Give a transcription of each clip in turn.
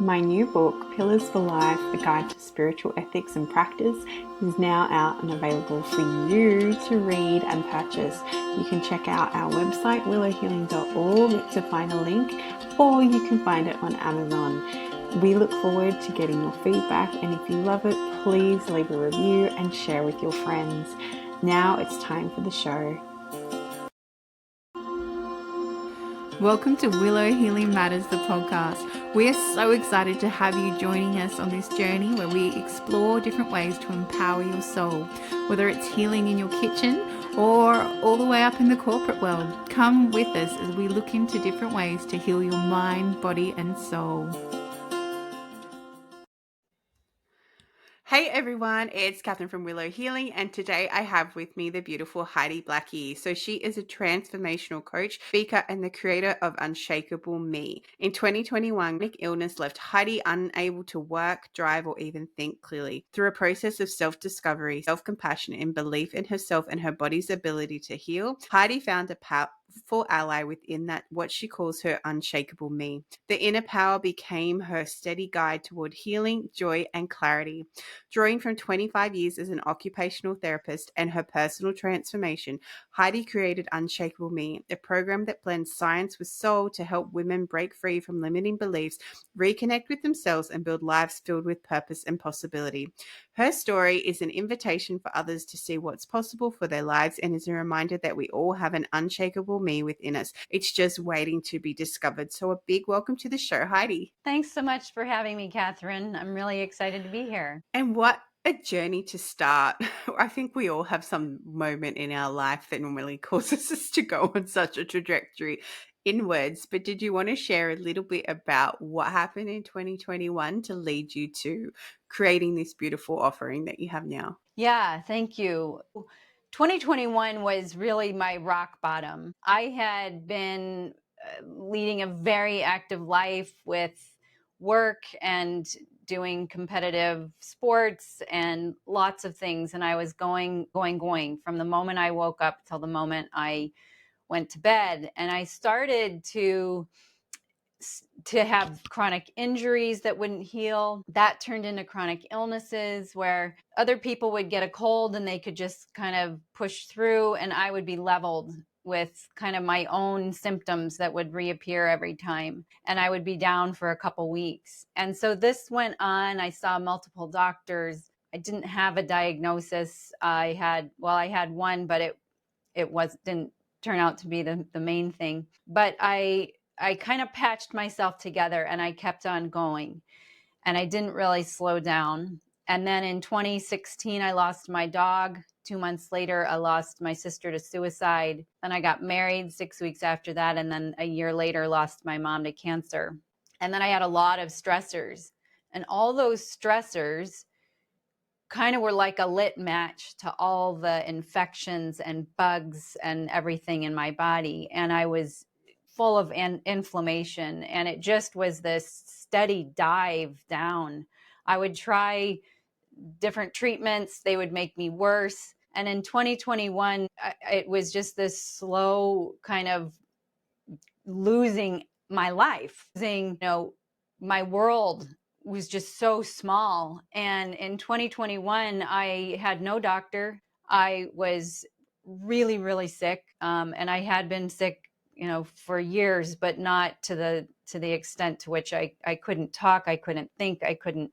My new book, Pillars for Life, A Guide to Spiritual Ethics and Practice, is now out and available for you to read and purchase. You can check out our website, willowhealing.org, to find a link, or you can find it on Amazon. We look forward to getting your feedback, and if you love it, please leave a review and share with your friends. Now it's time for the show. Welcome to Willow Healing Matters, the podcast. We are so excited to have you joining us on this journey where we explore different ways to empower your soul, whether it's healing in your kitchen or all the way up in the corporate world. Come with us as we look into different ways to heal your mind, body, and soul. Hey everyone, it's Catherine from Willow Healing, and today I have with me the beautiful Heidi Blackie. So she is a transformational coach, speaker, and the creator of UnshakableMe. In 2021, chronic illness left Heidi unable to work, drive, or even think clearly. Through a process of self-discovery, self-compassion, and belief in herself and her body's ability to heal, Heidi found a powerful ally within that, what she calls her unshakable me. The inner power became her steady guide toward healing, joy, and clarity. Drawing from 25 years as an occupational therapist and her personal transformation, Heidi created Unshakable Me, a program that blends science with soul to help women break free from limiting beliefs, reconnect with themselves, and build lives filled with purpose and possibility. Her story is an invitation for others to see what's possible for their lives and is a reminder that we all have an unshakable me within us. It's just waiting to be discovered. So a big welcome to the show, Heidi. Thanks so much for having me, Catherine. I'm really excited to be here. And what a journey to start. I think we all have some moment in our life that normally causes us to go on such a trajectory inwards. But did you want to share a little bit about what happened in 2021 to lead you to creating this beautiful offering that you have now? Yeah, thank you. 2021 was really my rock bottom. I had been leading a very active life with work and doing competitive sports and lots of things. And I was going from the moment I woke up till the moment I went to bed. And I started to have chronic injuries that wouldn't heal. That turned into chronic illnesses where other people would get a cold and they could just kind of push through, and I would be leveled with kind of my own symptoms that would reappear every time, and I would be down for a couple weeks. And so this went on. I saw multiple doctors. I didn't have a diagnosis. I had one, but it didn't turn out to be the main thing. But I kind of patched myself together and I kept on going, and I didn't really slow down. And then in 2016, I lost my dog. 2 months later, I lost my sister to suicide. Then I got married 6 weeks after that. And then a year later, lost my mom to cancer. And then I had a lot of stressors. And all those stressors kind of were like a lit match to all the infections and bugs and everything in my body. And I was full of inflammation, and it just was this steady dive down. I would try different treatments, they would make me worse. And in 2021, it was just this slow kind of losing my life, my world was just so small. And in 2021, I had no doctor. I was really, really sick. And I had been sick, for years, but not to the extent to which I couldn't talk. I couldn't think. I couldn't,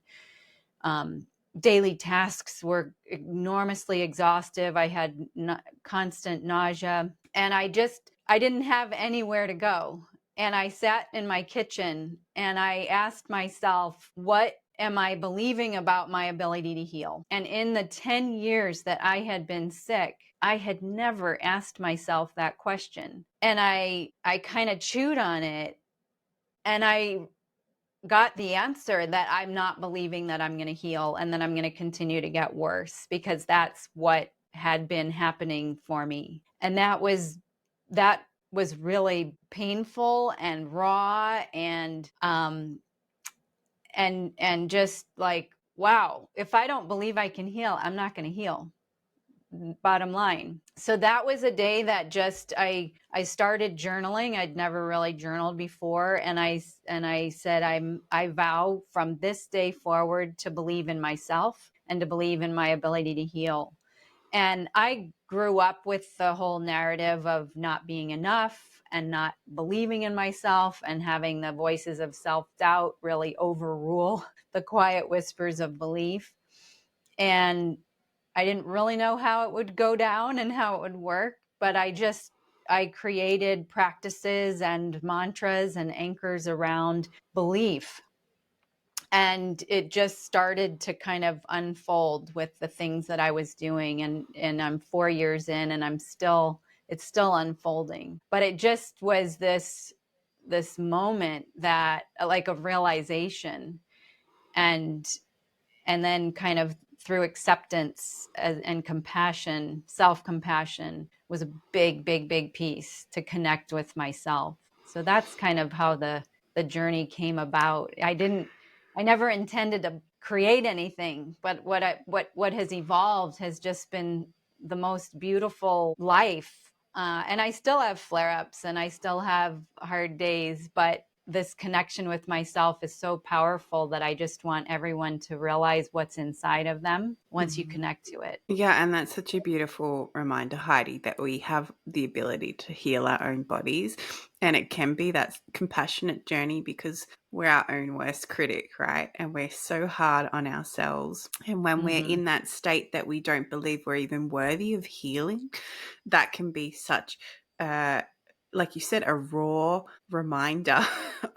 daily tasks were enormously exhaustive. I had constant nausea, and I didn't have anywhere to go. And I sat in my kitchen and I asked myself, what am I believing about my ability to heal? And in the 10 years that I had been sick, I had never asked myself that question. And I kind of chewed on it, and I got the answer that I'm not believing that I'm going to heal, and that I'm going to continue to get worse, because that's what had been happening for me. And that was really painful and raw, and just like, wow, if I don't believe I can heal, I'm not going to heal. bottom line. So that was a day that just I started journaling. I'd never really journaled before, and I said I vow from this day forward to believe in myself and to believe in my ability to heal. And I grew up with the whole narrative of not being enough and not believing in myself and having the voices of self-doubt really overrule the quiet whispers of belief. And I didn't really know how it would go down and how it would work, but I created practices and mantras and anchors around belief. And it just started to kind of unfold with the things that I was doing. And I'm 4 years in, and it's still unfolding. But it just was this moment that, like, of realization, and then kind of through acceptance and compassion, self-compassion was a big, big, big piece to connect with myself. So that's kind of how the journey came about. I never intended to create anything, but what has evolved has just been the most beautiful life. And I still have flare-ups and I still have hard days, but this connection with myself is so powerful that I just want everyone to realize what's inside of them once you connect to it. Yeah, and that's such a beautiful reminder, Heidi, that we have the ability to heal our own bodies. And it can be that compassionate journey because we're our own worst critic, right? And we're so hard on ourselves. And when we're Mm-hmm. in that state that we don't believe we're even worthy of healing, that can be such like you said, a raw reminder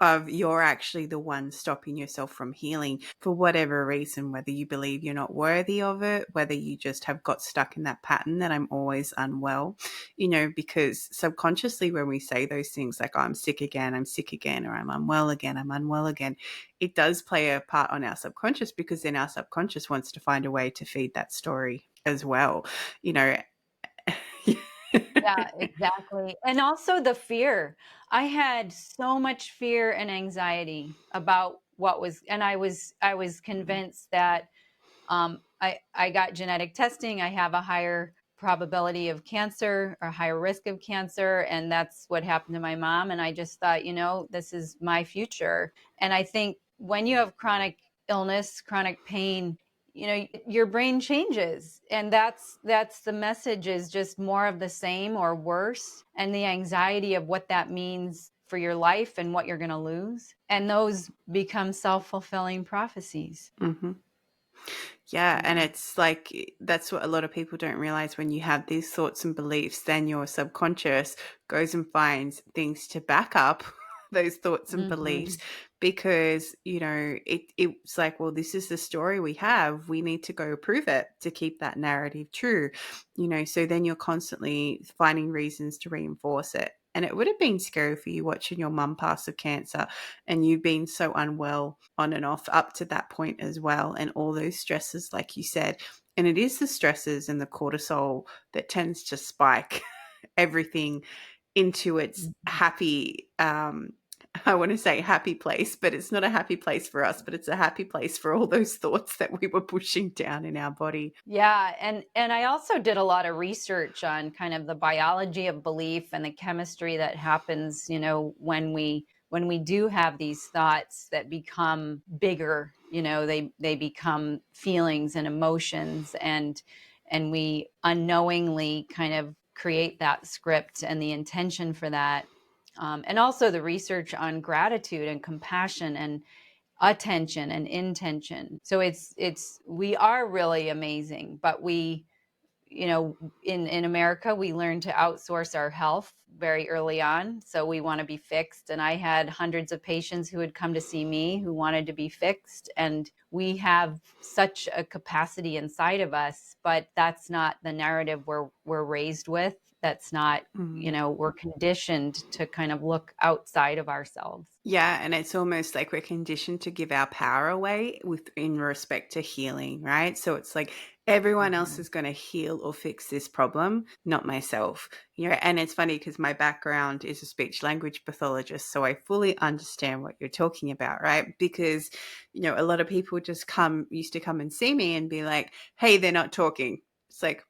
of you're actually the one stopping yourself from healing for whatever reason, whether you believe you're not worthy of it, whether you just have got stuck in that pattern that I'm always unwell, because subconsciously when we say those things like, oh, I'm sick again, or I'm unwell again, it does play a part on our subconscious because then our subconscious wants to find a way to feed that story as well, you know. Yeah, exactly. And also the fear. I had so much fear and anxiety about and I was convinced that I got genetic testing. I have a higher probability of cancer or higher risk of cancer. And that's what happened to my mom. And I just thought, this is my future. And I think when you have chronic illness, chronic pain, your brain changes, and that's the message, is just more of the same or worse, and the anxiety of what that means for your life and what you're going to lose, and those become self-fulfilling prophecies. Mm-hmm. Yeah, and Yeah. it's like that's what a lot of people don't realize. When you have these thoughts and beliefs, then your subconscious goes and finds things to back up those thoughts and beliefs Hmm. because, it's like, well, this is the story we have. We need to go prove it to keep that narrative true, so then you're constantly finding reasons to reinforce it. And it would have been scary for you watching your mum pass of cancer and you being so unwell on and off up to that point as well. And all those stresses, like you said. And it is the stresses and the cortisol that tends to spike everything into its happy, I want to say happy place, but it's not a happy place for us, but it's a happy place for all those thoughts that we were pushing down in our body. Yeah, and I also did a lot of research on kind of the biology of belief and the chemistry that happens, when we do have these thoughts that become bigger, they become feelings and emotions, and we unknowingly kind of create that script and the intention for that. And also the research on gratitude and compassion and attention and intention. So we are really amazing, but in America, we learn to outsource our health very early on. So we want to be fixed. And I had hundreds of patients who would come to see me who wanted to be fixed. And we have such a capacity inside of us, but that's not the narrative we're raised with. That's not, Mm. we're conditioned to kind of look outside of ourselves. Yeah, and it's almost like we're conditioned to give our power away in respect to healing, right? So it's like everyone else Mhm. is going to heal or fix this problem, not myself. And it's funny because my background is a speech language pathologist, so I fully understand what you're talking about, right? Because a lot of people used to come and see me and be like, "Hey, they're not talking." It's like,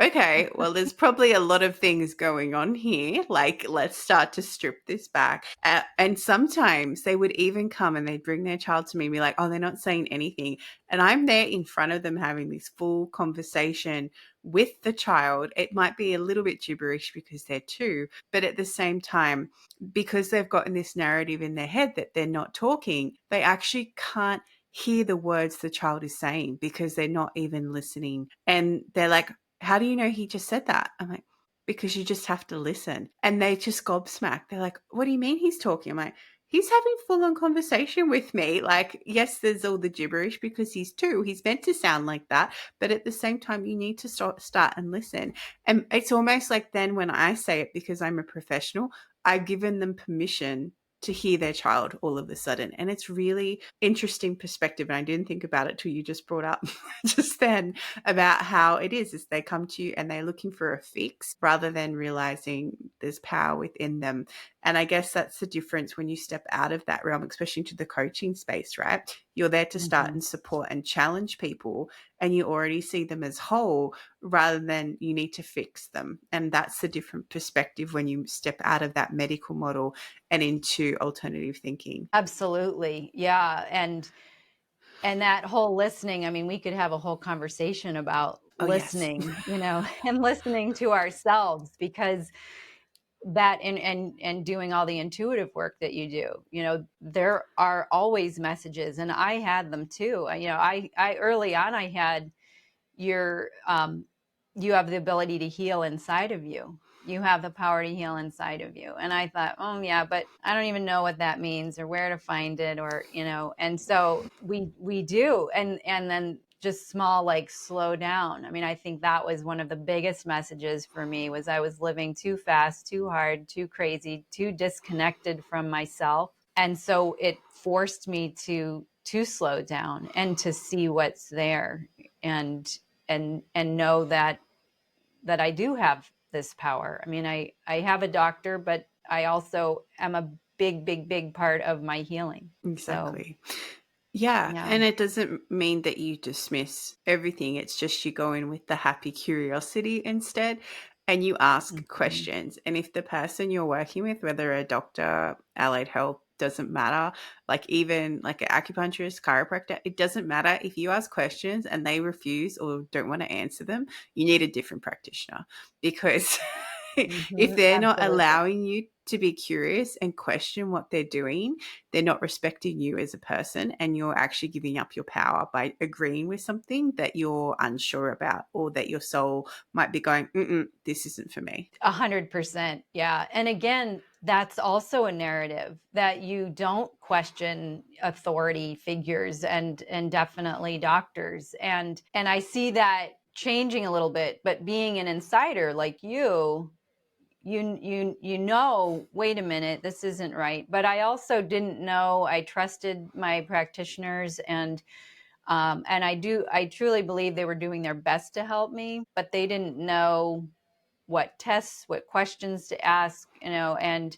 Okay, well, there's probably a lot of things going on here. Like, let's start to strip this back. And sometimes they would even come and they'd bring their child to me and be like, oh, they're not saying anything. And I'm there in front of them having this full conversation with the child. It might be a little bit gibberish because they're two, but at the same time, because they've gotten this narrative in their head that they're not talking, they actually can't hear the words the child is saying because they're not even listening. And they're like, how do you know he just said that? I'm like, because you just have to listen. And they just gobsmack. They're like, what do you mean he's talking? I'm like, he's having full on conversation with me. Like, yes, there's all the gibberish because he's two. He's meant to sound like that. But at the same time, you need to start and listen. And it's almost like then when I say it, because I'm a professional, I've given them permission to hear their child all of a sudden. And it's really interesting perspective. And I didn't think about it till you just brought up just then about how it is they come to you and they're looking for a fix rather than realizing there's power within them. And I guess that's the difference when you step out of that realm, especially into the coaching space, right? You're there to start Mhm. and support and challenge people, and you already see them as whole rather than you need to fix them. And that's the different perspective when you step out of that medical model and into alternative thinking. Absolutely. Yeah. And that whole listening, I mean, we could have a whole conversation about Oh, yes. listening, and listening to ourselves, because that and doing all the intuitive work that you do, there are always messages, and I had them too. I early on, I had your you have the ability to heal inside of you. You have the power to heal inside of you. And I thought, oh yeah, but I don't even know what that means or where to find it, or and so we do. And then just small, like, slow down. I mean, I think that was one of the biggest messages for me, was I was living too fast, too hard, too crazy, too disconnected from myself. And so it forced me to slow down and to see what's there, and know that I do have this power. I mean, I have a doctor, but I also am a big, big, big part of my healing. So, Exactly. Yeah, yeah. and it doesn't mean that you dismiss everything. It's just you go in with the happy curiosity instead and you ask Mhm. questions. And if the person you're working with, whether a doctor, allied health, doesn't matter, like even like an acupuncturist, chiropractor, it doesn't matter. If you ask questions and they refuse or don't want to answer them, you need a different practitioner because if Mhm. they're not Absolutely. allowing you to be curious and question what they're doing, they're not respecting you as a person, and you're actually giving up your power by agreeing with something that you're unsure about or that your soul might be going, this isn't for me. 100%. Yeah. And again, that's also a narrative, that you don't question authority figures, and definitely doctors. And I see that changing a little bit, but being an insider like you, wait a minute, this isn't right. But I also didn't know. I trusted my practitioners, and I truly believe they were doing their best to help me, but they didn't know what tests, what questions to ask, and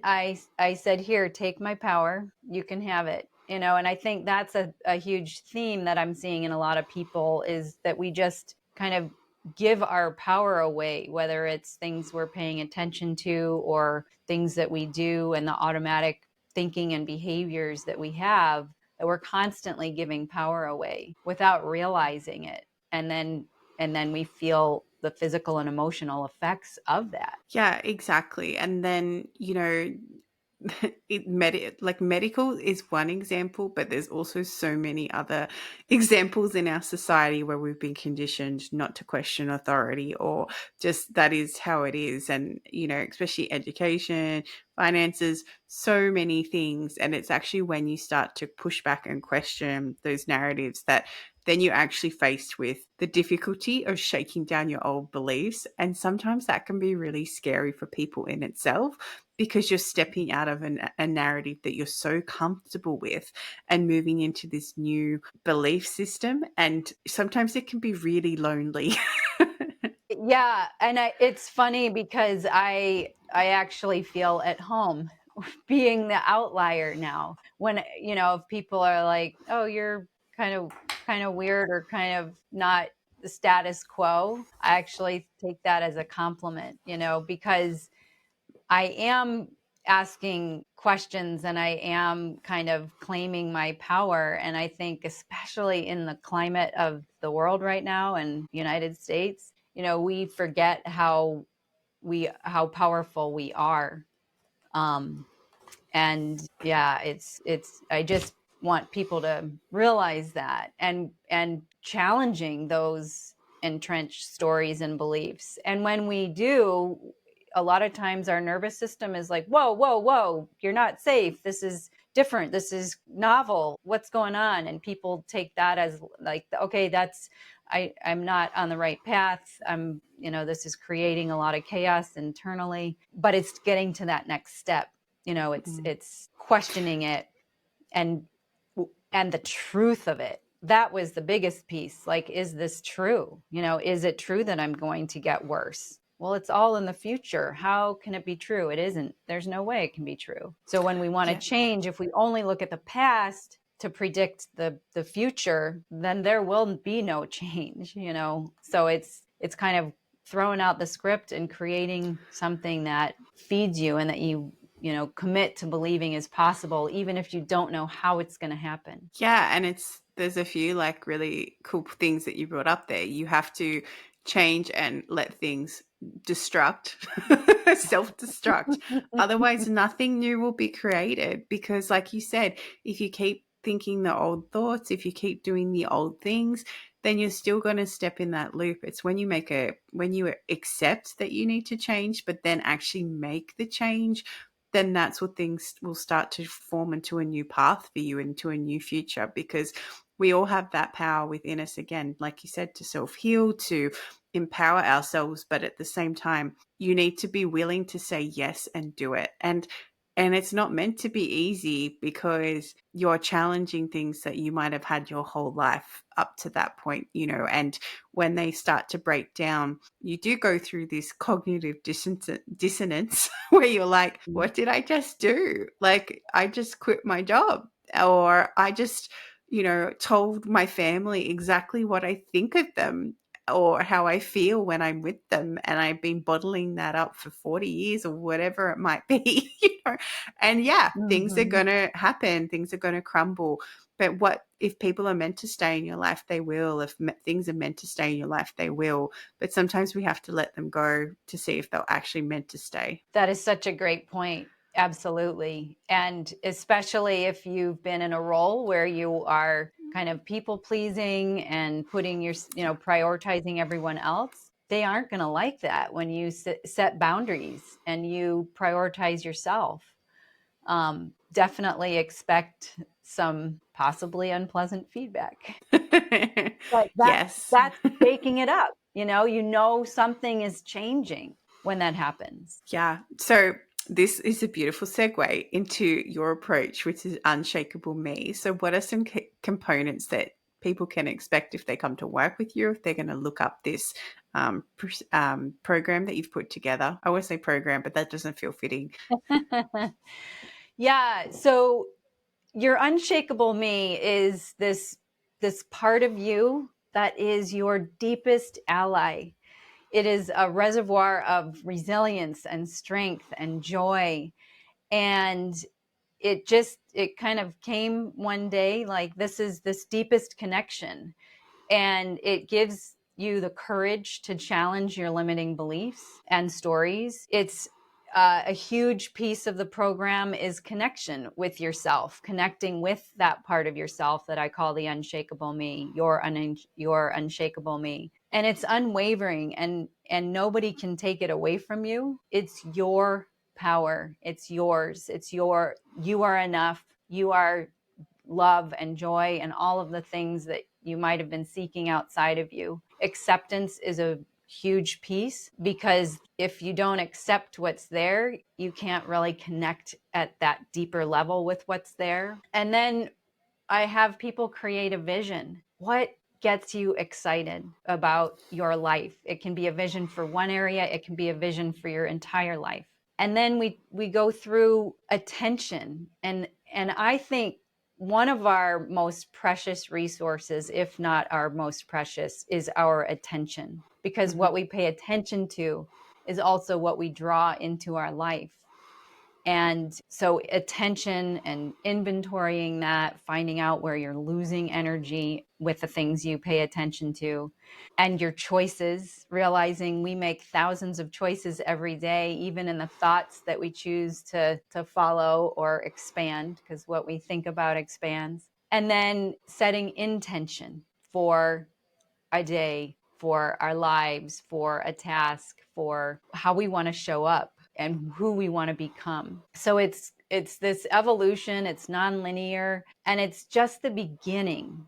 I said, here, take my power, you can have it. And I think that's a huge theme that I'm seeing in a lot of people, is that we just kind of give our power away, whether it's things we're paying attention to or things that we do, and the automatic thinking and behaviors that we have, that we're constantly giving power away without realizing it. And then we feel the physical and emotional effects of that. Yeah, exactly. And then, like medical is one example, but there's also so many other examples in our society where we've been conditioned not to question authority, or just that is how it is. And especially education, finances, so many things. And it's actually when you start to push back and question those narratives that then you're actually faced with the difficulty of shaking down your old beliefs. And sometimes that can be really scary for people in itself, because you're stepping out of a narrative that you're so comfortable with and moving into this new belief system. And sometimes it can be really lonely. Yeah, and it's funny because I actually feel at home being the outlier now. When if people are like, "Oh, you're kind of weird, or kind of not the status quo, I actually take that as a compliment, because I am asking questions and I am kind of claiming my power. And I think, especially in the climate of the world right now in the United States, we forget how powerful we are. Um, and yeah, I just want people to realize that, and challenging those entrenched stories and beliefs. And when we do, a lot of times our nervous system is like, whoa, whoa, whoa, you're not safe, this is different, this is novel, what's going on? And people take that as like, okay, I'm not on the right path. This is creating a lot of chaos internally, but it's getting to that next step. It's questioning it, and the truth of it. That was the biggest piece. Like, is this true? Is it true that I'm going to get worse? Well, it's all in the future. How can it be true? It isn't. There's no way it can be true. So when we want to Yeah. change, if we only look at the past to predict the future, then there will be no change, So it's kind of throwing out the script and creating something that feeds you and that you commit to believing is possible, even if you don't know how it's going to happen. Yeah, and there's a few like really cool things that you brought up there. You have to change and let things destruct, self-destruct. Otherwise, nothing new will be created because, like you said, if you keep thinking the old thoughts, if you keep doing the old things, then you're still going to step in that loop. It's when you accept that you need to change, but then actually make the change, then that's what things will start to form into a new path for you, into a new future, because we all have that power within us, again, like you said, to self-heal, to empower ourselves. But at the same time, you need to be willing to say yes and do it. And it's not meant to be easy because you're challenging things that you might have had your whole life up to that point, and when they start to break down, you do go through this cognitive dissonance where you're like, what did I just do? Like, I just quit my job, or I just, told my family exactly what I think of them or how I feel when I'm with them. And I've been bottling that up for 40 years or whatever it might be, And yeah, things are Mm-hmm. going to happen, things are going to crumble. But what if people are meant to stay in your life? They will. If things are meant to stay in your life, they will. But sometimes we have to let them go to see if they're actually meant to stay. That is such a great point. Absolutely. And especially if you've been in a role where you are kind of people pleasing and putting prioritizing everyone else, they aren't going to like that when you set boundaries and you prioritize yourself. Definitely expect some possibly unpleasant feedback. But Yes. that's baking it up. Something is changing when that happens. Yeah. So this is a beautiful segue into your approach, which is Unshakable Me. So what are some components that people can expect if they come to work with you, if they're going to look up this program that you've put together? I always say program, but that doesn't feel fitting. Yeah. So your unshakable me is this part of you that is your deepest ally. It is a reservoir of resilience and strength and joy. And it kind of came one day, like, this is this deepest connection, and it gives you the courage to challenge your limiting beliefs and stories. It's a huge piece of the program is connection with yourself, connecting with that part of yourself that I call the unshakable me, your unshakable me. And it's unwavering, and nobody can take it away from you. It's your power. It's yours. You are enough. You are love and joy and all of the things that you might have been seeking outside of you. Acceptance is a huge piece, because if you don't accept what's there, you can't really connect at that deeper level with what's there. And then I have people create a vision. What gets you excited about your life? It can be a vision for one area, it can be a vision for your entire life. And then we go through attention, and I think one of our most precious resources, if not our most precious, is our attention, because Mm-hmm. what we pay attention to is also what we draw into our life. And so attention and inventorying that, finding out where you're losing energy with the things you pay attention to, and your choices, realizing we make thousands of choices every day, even in the thoughts that we choose to follow or expand, because what we think about expands. And then setting intention for a day, for our lives, for a task, for how we want to show up and who we want to become. So it's this evolution, it's nonlinear, and it's just the beginning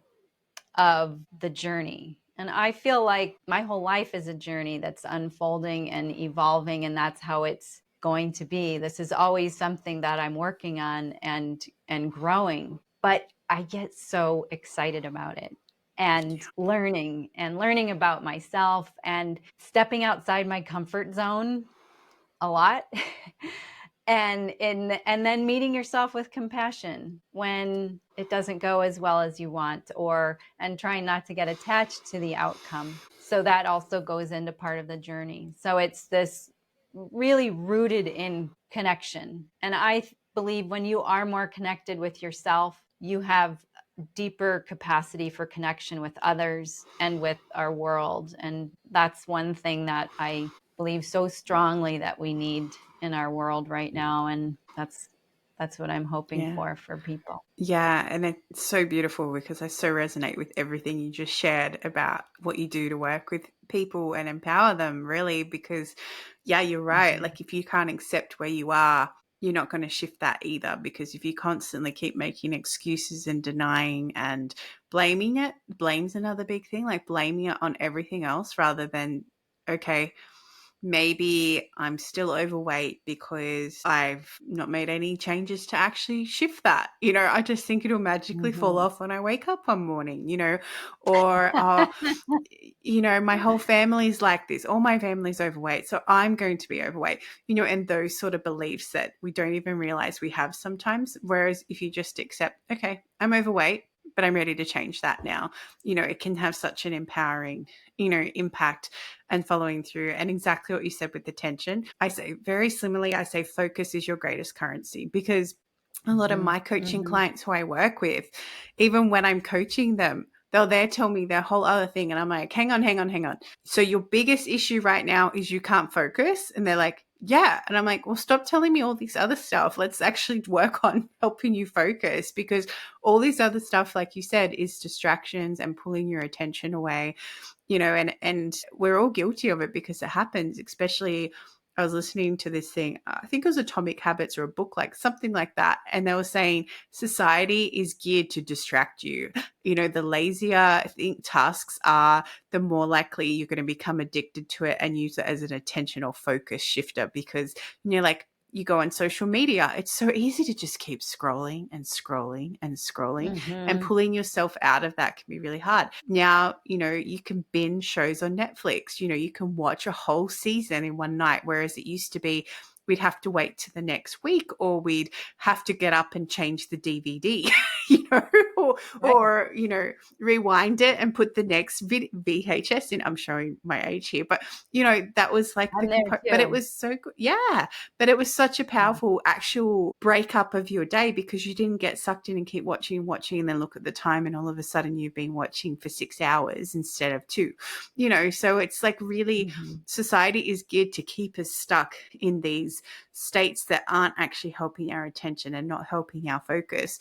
of the journey. And I feel like my whole life is a journey that's unfolding and evolving, and that's how it's going to be. This is always something that I'm working on and growing, but I get so excited about it and learning about myself and stepping outside my comfort zone a lot. And then meeting yourself with compassion when it doesn't go as well as you want, or and trying not to get attached to the outcome. So that also goes into part of the journey. So it's this really rooted in connection. And I believe when you are more connected with yourself, you have deeper capacity for connection with others and with our world. And that's one thing that I believe so strongly that we need in our world right now. And that's what I'm hoping Yeah. for people. Yeah, and it's so beautiful because I so resonate with everything you just shared about what you do to work with people and empower them, really. Because, yeah, you're right. Mm-hmm. Like, if you can't accept where you are, you're not going to shift that either. Because if you constantly keep making excuses and denying and blaming it, blame's another big thing, like blaming it on everything else rather than, okay, maybe I'm still overweight because I've not made any changes to actually shift that. I just think it'll magically fall Mm-hmm. off when I wake up one morning, or, my whole family's like this. All my family's overweight, so I'm going to be overweight, and those sort of beliefs that we don't even realize we have sometimes. Whereas if you just accept, okay, I'm overweight, but I'm ready to change that now, it can have such an empowering, impact and following through. And exactly what you said with the tension, I say very similarly, I say focus is your greatest currency, because a lot of Mm-hmm. my coaching Mm-hmm. clients who I work with, even when I'm coaching them, they'll there tell me their whole other thing. And I'm like, hang on, hang on, hang on. So your biggest issue right now is you can't focus? And they're like, yeah. And I'm like, well, stop telling me all this other stuff. Let's actually work on helping you focus, because all this other stuff, like you said, is distractions and pulling your attention away, and we're all guilty of it because it happens. Especially, I was listening to this thing, I think it was Atomic Habits or a book, like something like that, and they were saying society is geared to distract you. The lazier I think tasks are, the more likely you're going to become addicted to it and use it as an attention or focus shifter, because like, you go on social media, it's so easy to just keep scrolling and scrolling and scrolling, and Mm-hmm. pulling yourself out of that can be really hard. Now, you can binge shows on Netflix, you can watch a whole season in one night, whereas it used to be we'd have to wait to the next week, or we'd have to get up and change the DVD, or, Right. rewind it and put the next VHS in. I'm showing my age here, but that was like I'm there but it too. was so good. Yeah. But it was such a powerful actual breakup of your day, because you didn't get sucked in and keep watching and watching and then look at the time, and all of a sudden you've been watching for 6 hours instead of two. So it's like, really, Mm-hmm. society is geared to keep us stuck in these states that aren't actually helping our attention and not helping our focus,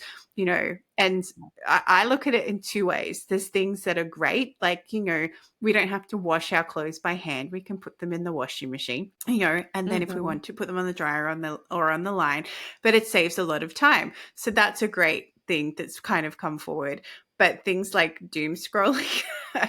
and I look at it in two ways. There's things that are great, like, we don't have to wash our clothes by hand. We can put them in the washing machine, and then if we Mm-hmm. want to put them on the dryer or on the line, but it saves a lot of time. So that's a great thing that's kind of come forward. But things like doom scrolling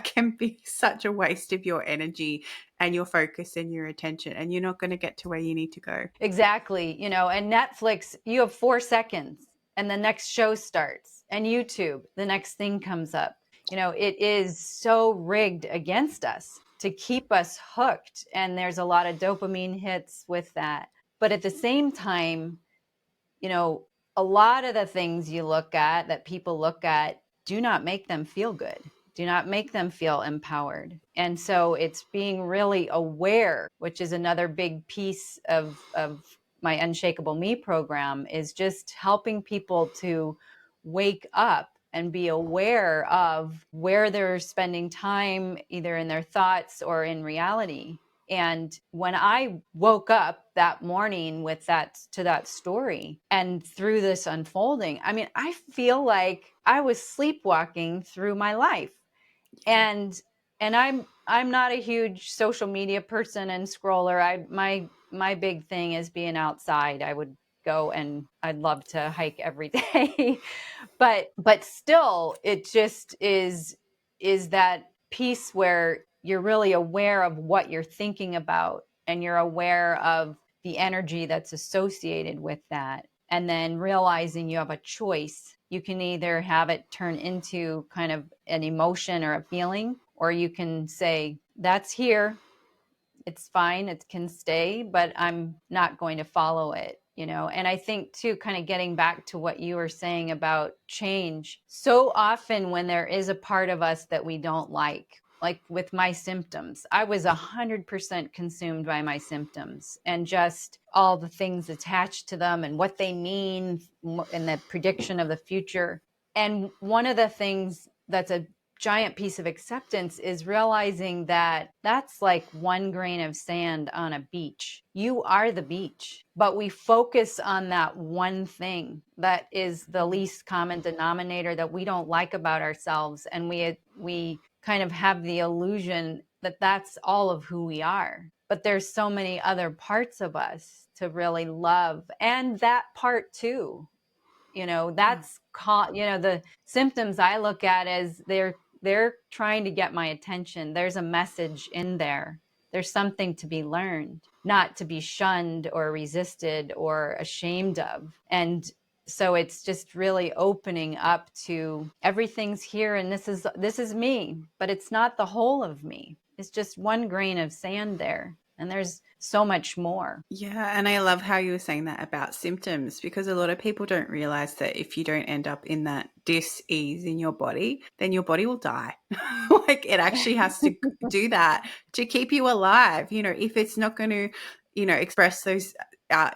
can be such a waste of your energy and your focus and your attention, and you're not going to get to where you need to go. Exactly. And Netflix, you have 4 seconds and the next show starts, and YouTube, the next thing comes up. It is so rigged against us to keep us hooked. And there's a lot of dopamine hits with that. But at the same time, you know, a lot of the things you look at, that people look at, do not make them feel good, do not make them feel empowered. And so it's being really aware, which is another big piece of my Unshakable Me program, is just helping people to wake up and be aware of where they're spending time, either in their thoughts or in reality. And when I woke up that morning with that story and through this unfolding, I mean, I feel like I was sleepwalking through my life. And I'm not a huge social media person and scroller. My big thing is being outside. I would go, and I'd love to hike every day. But still, it just is that piece where you're really aware of what you're thinking about, and you're aware of the energy that's associated with that, and then realizing you have a choice. You can either have it turn into kind of an emotion or a feeling, or you can say, that's here, it's fine, it can stay, but I'm not going to follow it, you know. And I think too, kind of getting back to what you were saying about change, so often when there is a part of us that we don't like with my symptoms, I was 100% consumed by my symptoms and just all the things attached to them and what they mean and the prediction of the future. And one of the things that's a giant piece of acceptance is realizing that that's like one grain of sand on a beach. You are the beach, but we focus on that one thing that is the least common denominator that we don't like about ourselves, and we kind of have the illusion that that's all of who we are. But there's so many other parts of us to really love, and that part too, you know, that's you know, the symptoms I look at as they're trying to get my attention. There's a message in there. There's something to be learned, not to be shunned or resisted or ashamed of. And so it's just really opening up to everything's here, and this is me, but it's not the whole of me. It's just one grain of sand there, and there's so much more. Yeah, and I love how you were saying that about symptoms, because a lot of people don't realize that if you don't end up in that dis-ease in your body, then your body will die. Like, it actually has to do that to keep you alive. You know, if it's not going to, express those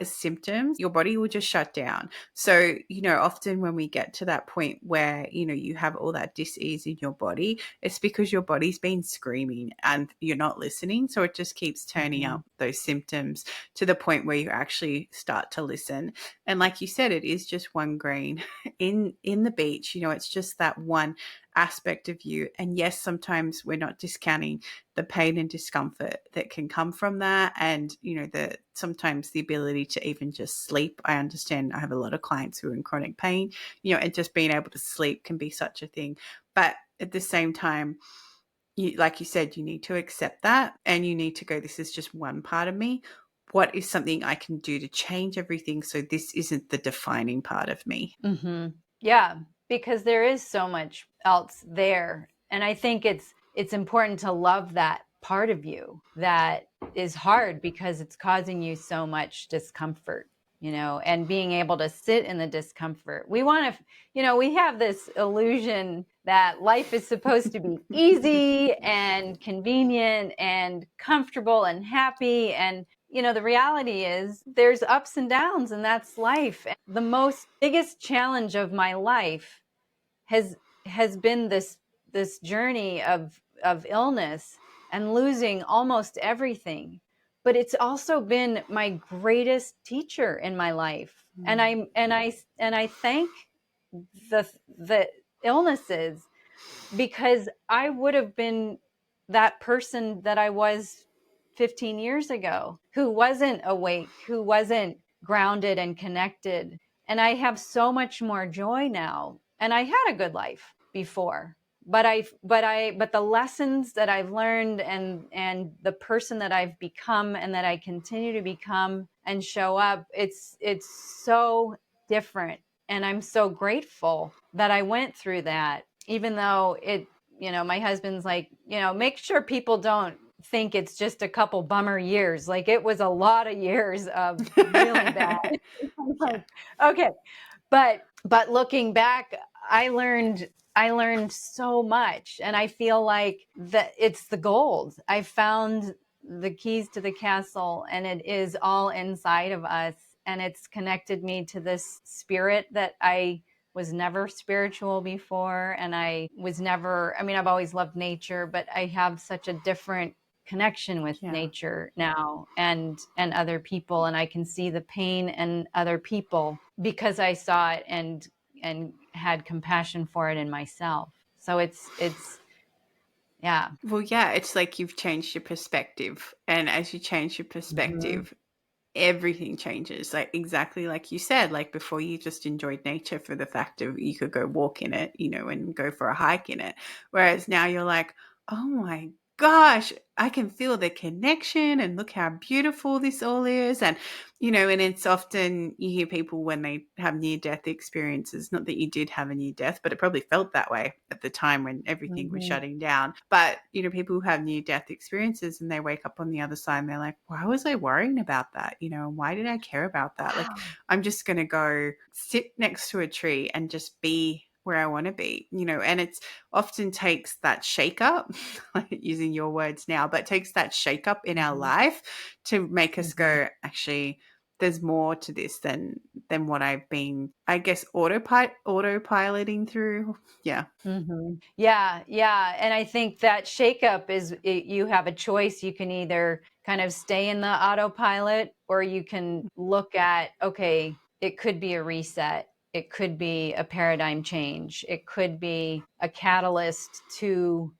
symptoms, your body will just shut down. So, often when we get to that point where, you have all that dis-ease in your body, it's because your body's been screaming and you're not listening. So it just keeps turning Mhm. up those symptoms to the point where you actually start to listen. And like you said, it is just one grain in the beach. It's just that one aspect of you. And yes, sometimes we're not discounting the pain and discomfort that can come from that, and the sometimes the ability to even just sleep. I understand, I have a lot of clients who are in chronic pain, and just being able to sleep can be such a thing. But at the same time, like you said, you need to accept that, and you need to go, this is just one part of me. What is something I can do to change everything so this isn't the defining part of me? Mm-hmm. Yeah, because there is so much else there. And I think it's important to love that part of you that is hard because it's causing you so much discomfort, you know, and being able to sit in the discomfort. We want to, you know, we have this illusion that life is supposed to be easy and convenient and comfortable and happy. And you know, the reality is there's ups and downs, and that's life. And the most biggest challenge of my life has been this journey of illness and losing almost everything. But it's also been my greatest teacher in my life. And Mm. I thank the illnesses, because I would have been that person that I was 15 years ago, who wasn't awake, who wasn't grounded and connected. And I have so much more joy now. And I had a good life before. But the lessons that I've learned, and the person that I've become and that I continue to become and show up, it's so different. And I'm so grateful that I went through that, even though it, you know, my husband's like, you know, make sure people don't think it's just a couple bummer years. Like, it was a lot of years of really bad. I'm Yeah. like, okay. But looking back, I learned so much, and I feel like that it's the gold. I found the keys to the castle, and it is all inside of us, and it's connected me to this spirit that I was never spiritual before, and I was never, I mean, I've always loved nature, but I have such a different connection with Yeah. nature now, and other people, and I can see the pain in other people because I saw it and had compassion for it in myself. So it's yeah. Well, yeah, it's like you've changed your perspective. And as you change your Mm-hmm. perspective, everything changes. Like exactly like you said, like before you just enjoyed nature for the fact of you could go walk in it, and go for a hike in it. Whereas now you're like, oh my gosh, I can feel the connection and look how beautiful this all is. And it's often you hear people when they have near death experiences, not that you did have a near death, but it probably felt that way at the time when everything was Mm-hmm. shutting down. But people who have near death experiences and they wake up on the other side and they're like, why was I worrying about that? Why did I care about that? Like, Wow. I'm just going to go sit next to a tree and just be where I want to be. And it's often takes that shake up, using your words now, but takes that shake up in our Mm-hmm. life to make us Mm-hmm. go, actually, there's more to this than what I've been, I guess, autopiloting through. Yeah. Mm-hmm. Yeah, yeah. And I think that shakeup you have a choice. You can either kind of stay in the autopilot, or you can look at, okay, it could be a reset. It could be a paradigm change. It could be a catalyst to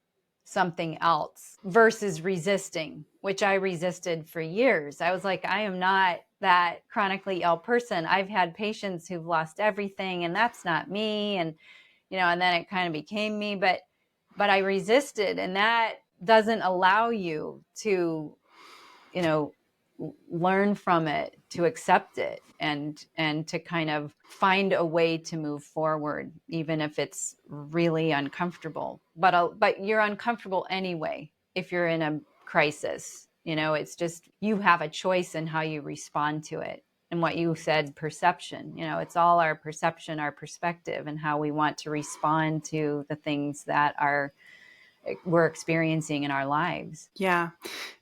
something else versus resisting, which I resisted for years. I was like, I am not that chronically ill person. I've had patients who've lost everything, and that's not me. And then it kind of became me, but I resisted, and that doesn't allow you to, you know learn from it, to accept it, and to kind of find a way to move forward, even if it's really uncomfortable. But you're uncomfortable anyway if you're in a crisis. It's just you have a choice in how you respond to it. And what you said, perception, it's all our perception, our perspective, and how we want to respond to the things that we're experiencing in our lives. Yeah,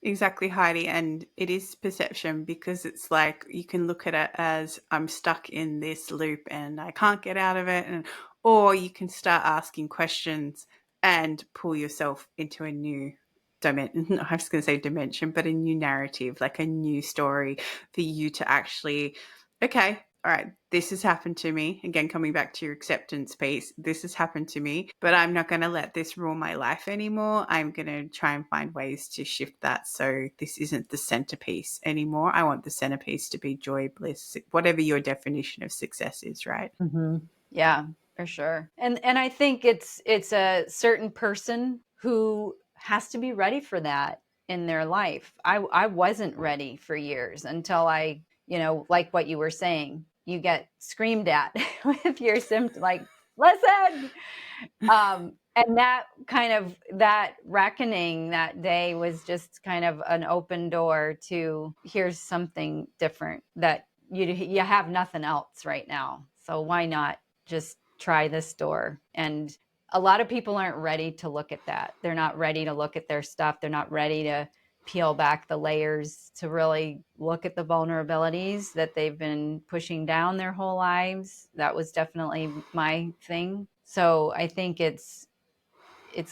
exactly, Heidi. And it is perception, because it's like you can look at it as I'm stuck in this loop and I can't get out of it. Or you can start asking questions and pull yourself into a new dimension. I was going to say dimension, but a new narrative, like a new story for you to actually, okay, all right, this has happened to me. Again, coming back to your acceptance piece, this has happened to me, but I'm not going to let this rule my life anymore. I'm going to try and find ways to shift that so this isn't the centerpiece anymore. I want the centerpiece to be joy, bliss, whatever your definition of success is, right? Mm-hmm. Yeah, for sure. And I think it's a certain person who has to be ready for that in their life. I wasn't ready for years until like what you were saying, you get screamed at with your symptom, like, listen. And that reckoning that day was just kind of an open door to, here's something different, that you have nothing else right now. So why not just try this door? And a lot of people aren't ready to look at that. They're not ready to look at their stuff. They're not ready to peel back the layers, to really look at the vulnerabilities that they've been pushing down their whole lives. That was definitely my thing. So I think it's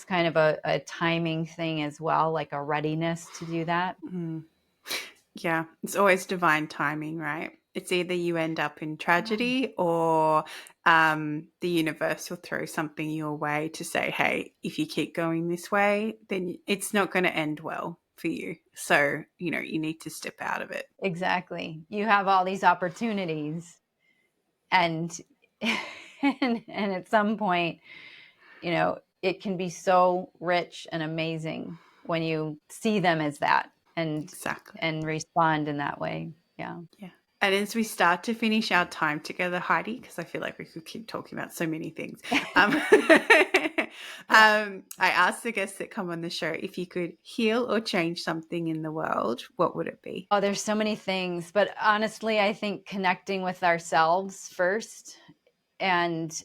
kind of a timing thing as well, like a readiness to do that. Mm. Yeah, it's always divine timing, right? It's either you end up in tragedy, or the universe will throw something your way to say, hey, if you keep going this way, then it's not going to end well for you. So, you need to step out of it. Exactly. You have all these opportunities, and and at some point, it can be so rich and amazing when you see them as that, and Exactly. and respond in that way. Yeah. Yeah. And as we start to finish our time together, Heidi, because I feel like we could keep talking about so many things, Yeah. I asked the guests that come on the show, if you could heal or change something in the world, what would it be? Oh, there's so many things, but honestly, I think connecting with ourselves first and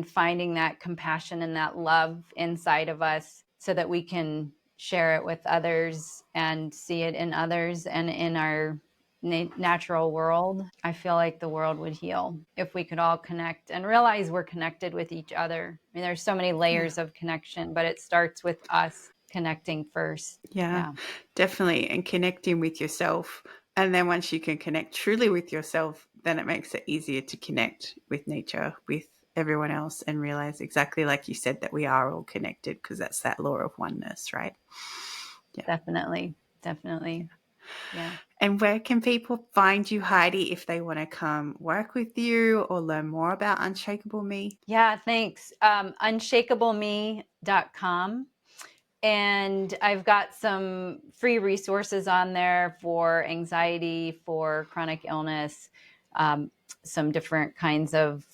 finding that compassion and that love inside of us so that we can share it with others and see it in others and in our natural world. I feel like the world would heal if we could all connect and realize we're connected with each other. I mean, there's so many layers of connection, but it starts with us connecting first. Yeah, definitely. And connecting with yourself. And then once you can connect truly with yourself, then it makes it easier to connect with nature, with everyone else, and realize exactly like you said that we are all connected, because that's that law of oneness, right? Yeah. Definitely. Yeah. And where can people find you, Heidi, if they want to come work with you or learn more about Unshakable Me? Yeah, thanks. UnshakableMe.com. And I've got some free resources on there for anxiety, for chronic illness, some different kinds of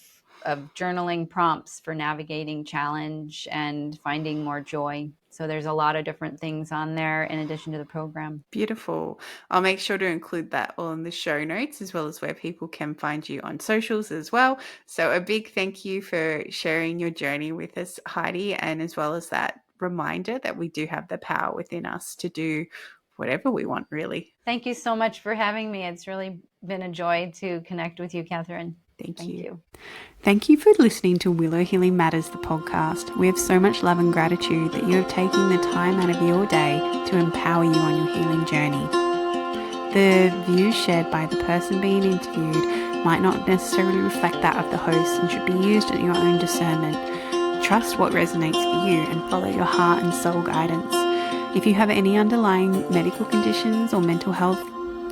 journaling prompts for navigating challenge and finding more joy. So there's a lot of different things on there in addition to the program. Beautiful. I'll make sure to include that all in the show notes, as well as where people can find you on socials as well. So a big thank you for sharing your journey with us, Heidi, and as well as that reminder that we do have the power within us to do whatever we want, really. Thank you so much for having me. It's really been a joy to connect with you, Catherine. Thank you. Thank you for listening to Willow Healing Matters, the podcast. We have so much love and gratitude that you have taken the time out of your day to empower you on your healing journey. The views shared by the person being interviewed might not necessarily reflect that of the host and should be used at your own discernment. Trust what resonates for you and follow your heart and soul guidance. If you have any underlying medical conditions or mental health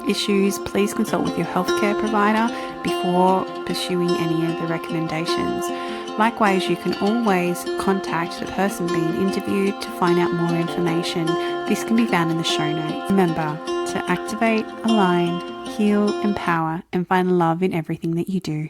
issues, please consult with your healthcare provider before pursuing any of the recommendations. Likewise, you can always contact the person being interviewed to find out more information. This can be found in the show notes. Remember to activate, align, heal, empower, and find love in everything that you do.